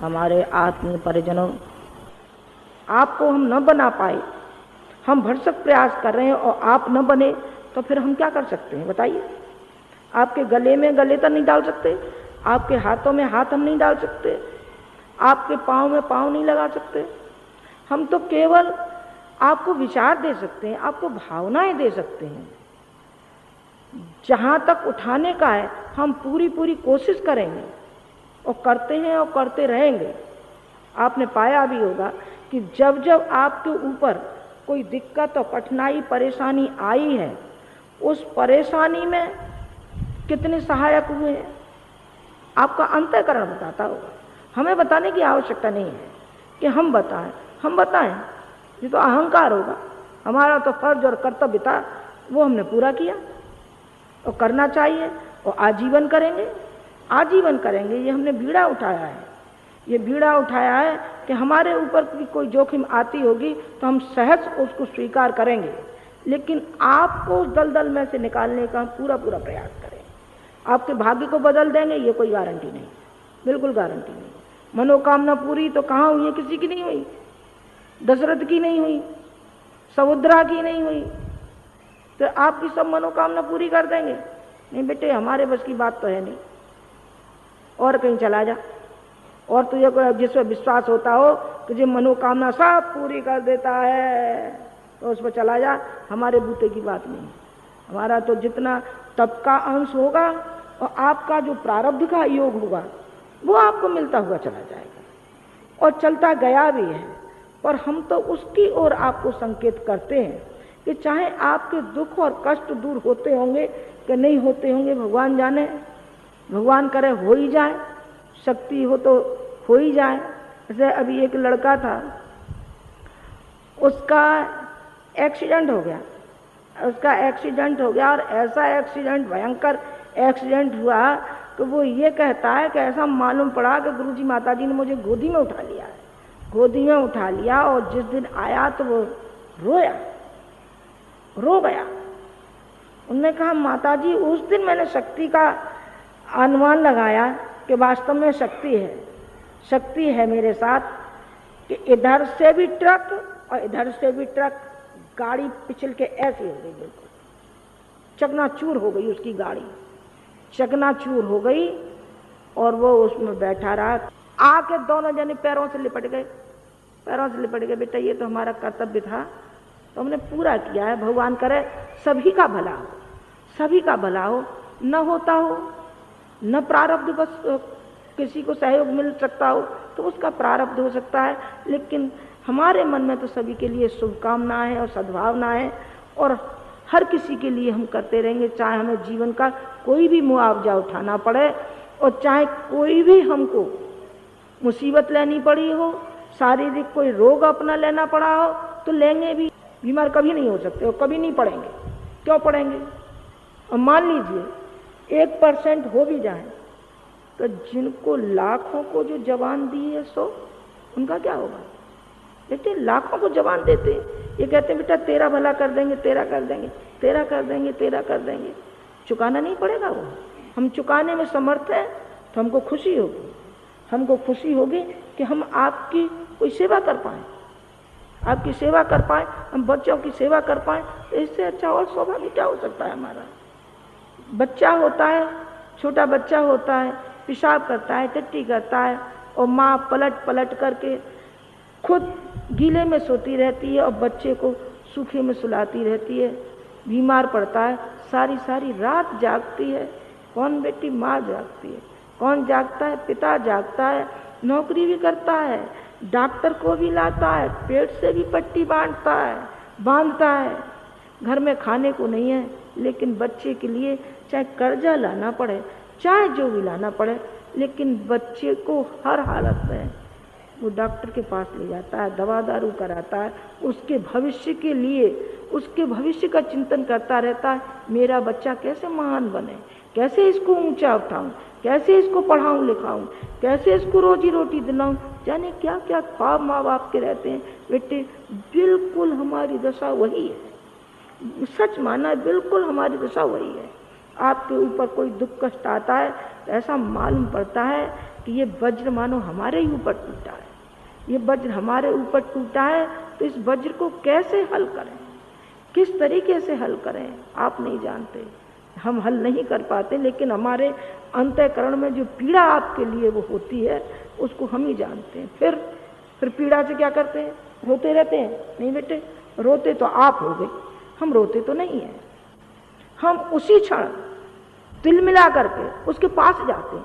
हमारे आत्मीय परिजनों, आपको हम न बना पाए, हम भरसक प्रयास कर रहे हैं और आप न बने तो फिर हम क्या कर सकते हैं बताइए। आपके गले में गले तो नहीं डाल सकते, आपके हाथों में हाथ हम नहीं डाल सकते, आपके पाँव में पाँव नहीं लगा सकते। हम तो केवल आपको विचार दे सकते हैं, आपको भावनाएं दे सकते हैं। जहाँ तक उठाने का है हम पूरी पूरी कोशिश करेंगे और करते हैं और करते रहेंगे। आपने पाया भी होगा कि जब जब आपके ऊपर कोई दिक्कत और कठिनाई परेशानी आई है, उस परेशानी में कितने सहायक हुए हैं आपका अंतःकरण बताता होगा। हमें बताने की आवश्यकता नहीं है कि हम बताएं, ये तो अहंकार होगा। हमारा तो फर्ज और कर्तव्य था, वो हमने पूरा किया और करना चाहिए और आजीवन करेंगे। ये हमने बीड़ा उठाया है, ये बीड़ा उठाया है कि हमारे ऊपर भी कोई जोखिम आती होगी तो हम सहज उसको स्वीकार करेंगे, लेकिन आपको उस दलदल में से निकालने का पूरा प्रयास करें। आपके भाग्य को बदल देंगे ये कोई गारंटी नहीं, बिल्कुल गारंटी नहीं। मनोकामना पूरी तो कहाँ हुई है? किसी की नहीं हुई, दशरथ की नहीं हुई, समुद्रा की नहीं हुई, तो आपकी सब मनोकामना पूरी कर देंगे? नहीं बेटे, हमारे बस की बात तो है नहीं। और कहीं चला जा, और तुझे कोई जिस पर विश्वास होता हो तुझे मनोकामना सब पूरी कर देता है तो उस पर चला जा। हमारे बूते की बात नहीं, हमारा तो जितना तप का अंश होगा और आपका जो प्रारब्ध का योग होगा वो आपको मिलता हुआ चला जाएगा और चलता गया भी है। और हम तो उसकी ओर आपको संकेत करते हैं कि चाहे आपके दुख और कष्ट दूर होते होंगे कि नहीं होते होंगे, भगवान जाने, भगवान करे हो ही जाए, शक्ति हो तो हो ही जाए। जैसे अभी एक लड़का था, उसका एक्सीडेंट हो गया और ऐसा एक्सीडेंट, भयंकर एक्सीडेंट हुआ कि वो ये कहता है कि ऐसा मालूम पड़ा कि गुरुजी माताजी ने मुझे गोदी में उठा लिया और जिस दिन आया तो वो रो गया। उन्होंने कहा माताजी उस दिन मैंने शक्ति का अनुमान लगाया कि वास्तव में शक्ति है मेरे साथ, कि इधर से भी ट्रक और इधर से भी ट्रक, गाड़ी पिछल के ऐसी हो गई, बिल्कुल चकनाचूर हो गई, उसकी गाड़ी चकनाचूर हो गई और वो उसमें बैठा रहा। आके दोनों जने पैरों से लिपट गए। बेटा ये तो हमारा कर्तव्य था तो हमने पूरा किया है, भगवान करे सभी का भला हो, न होता हो, न प्रारब्ध बस किसी को सहयोग मिल सकता हो तो उसका प्रारब्ध हो सकता है, लेकिन हमारे मन में तो सभी के लिए शुभकामना है और सद्भावना है और हर किसी के लिए हम करते रहेंगे। चाहे हमें जीवन का कोई भी मुआवजा उठाना पड़े और चाहे कोई भी हमको मुसीबत लेनी पड़ी हो, शारीरिक कोई रोग अपना लेना पड़ा हो तो लेंगे भी। बीमार कभी नहीं हो सकते और कभी नहीं पड़ेंगे, क्यों पड़ेंगे? और मान लीजिए 1% हो भी जाए तो जिनको लाखों को जो जवान दी है सो उनका क्या होगा? बेटे लाखों को जवान देते हैं, ये कहते हैं बेटा तेरा भला कर देंगे, तेरा कर देंगे, चुकाना नहीं पड़ेगा। वो हम चुकाने में समर्थ हैं तो हमको खुशी होगी कि हम आपकी कोई सेवा कर पाएं, हम बच्चों की सेवा कर पाएं, तो इससे अच्छा और सौभाग्य क्या हो सकता है? हमारा बच्चा होता है, छोटा बच्चा होता है, पेशाब करता है, टट्टी करता है और माँ पलट करके खुद गीले में सोती रहती है और बच्चे को सूखे में सुलाती रहती है। बीमार पड़ता है, सारी रात जागती है। कौन बेटी? माँ जागती है। कौन जागता है? पिता जागता है, नौकरी भी करता है, डॉक्टर को भी लाता है, पेट से भी पट्टी बांधता है। घर में खाने को नहीं है, लेकिन बच्चे के लिए चाहे कर्जा लाना पड़े, चाहे जो भी लाना पड़े, लेकिन बच्चे को हर हालत में वो डॉक्टर के पास ले जाता है, दवा दारू कराता है, उसके भविष्य के लिए, उसके भविष्य का चिंतन करता रहता है। मेरा बच्चा कैसे महान बने, कैसे इसको ऊंचा उठाऊं, कैसे इसको पढ़ाऊं लिखाऊं, कैसे इसको रोजी रोटी दिलाऊं, जाने क्या क्या ख्वाब माँ बाप के रहते हैं। बेटे बिल्कुल हमारी दशा वही है, सच माना है, बिल्कुल हमारी दशा वही है। आपके ऊपर कोई दुख कष्ट आता है तो ऐसा मालूम पड़ता है कि ये वज्र मानो हमारे ही ऊपर टूटा है, ये वज्र हमारे ऊपर टूटा है, तो इस वज्र को कैसे हल करें, किस तरीके से हल करें आप नहीं जानते, हम हल नहीं कर पाते। लेकिन हमारे अंतःकरण में जो पीड़ा आपके लिए वो होती है उसको हम ही जानते हैं। फिर पीड़ा से क्या करते हैं, रोते रहते हैं? नहीं बेटे, रोते तो आप हो गए, हम रोते तो नहीं हैं। हम उसी क्षण तिल मिला करके उसके पास जाते हैं,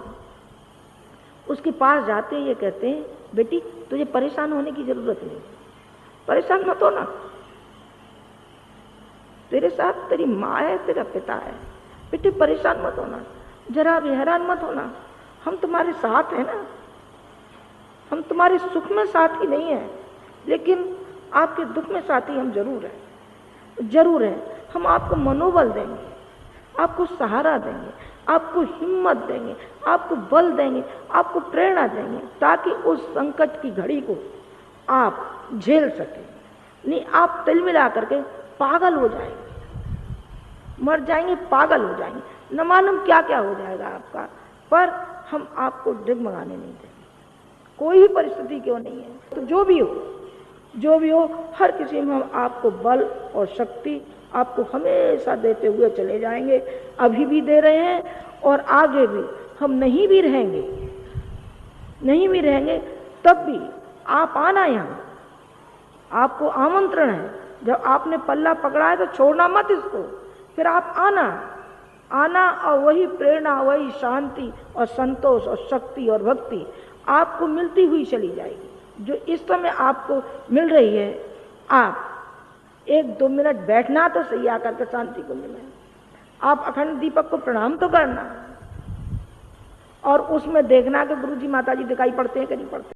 उसके पास जाते हैं, ये कहते हैं बेटी तुझे परेशान होने की जरूरत नहीं, परेशान मत होना, तेरे साथ तेरी माँ है, तेरा पिता है, बेटे परेशान मत होना, जरा भी हैरान मत होना, हम तुम्हारे साथ हैं ना, हम तुम्हारे सुख में साथी नहीं है, लेकिन आपके दुख में साथी हम जरूर हैं, जरूर हैं। हम आपको मनोबल देंगे, आपको सहारा देंगे, आपको हिम्मत देंगे, आपको बल देंगे, आपको प्रेरणा देंगे, ताकि उस संकट की घड़ी को आप झेल सकें। नहीं आप तिल मिला करके पागल हो जाएंगे, मर जाएंगे, पागल हो जाएंगे, न मालूम क्या क्या हो जाएगा आपका, पर हम आपको डगमगाने नहीं देंगे, कोई भी परिस्थिति क्यों नहीं है। तो जो भी हो, हर किसी में हम आपको बल और शक्ति आपको हमेशा देते हुए चले जाएंगे, अभी भी दे रहे हैं और आगे भी हम नहीं भी रहेंगे तब भी आप आना, यहाँ आपको आमंत्रण है। जब आपने पल्ला पकड़ा है तो छोड़ना मत इसको, फिर आप आना और वही प्रेरणा, वही शांति और संतोष और शक्ति और भक्ति आपको मिलती हुई चली जाएगी जो इस समय आपको मिल रही है। आप 1-2 मिनट बैठना तो सही आकर के शांति को मिले, आप अखंड दीपक को प्रणाम तो करना और उसमें देखना कि गुरुजी माताजी दिखाई पड़ते हैं कि नहीं पड़ते।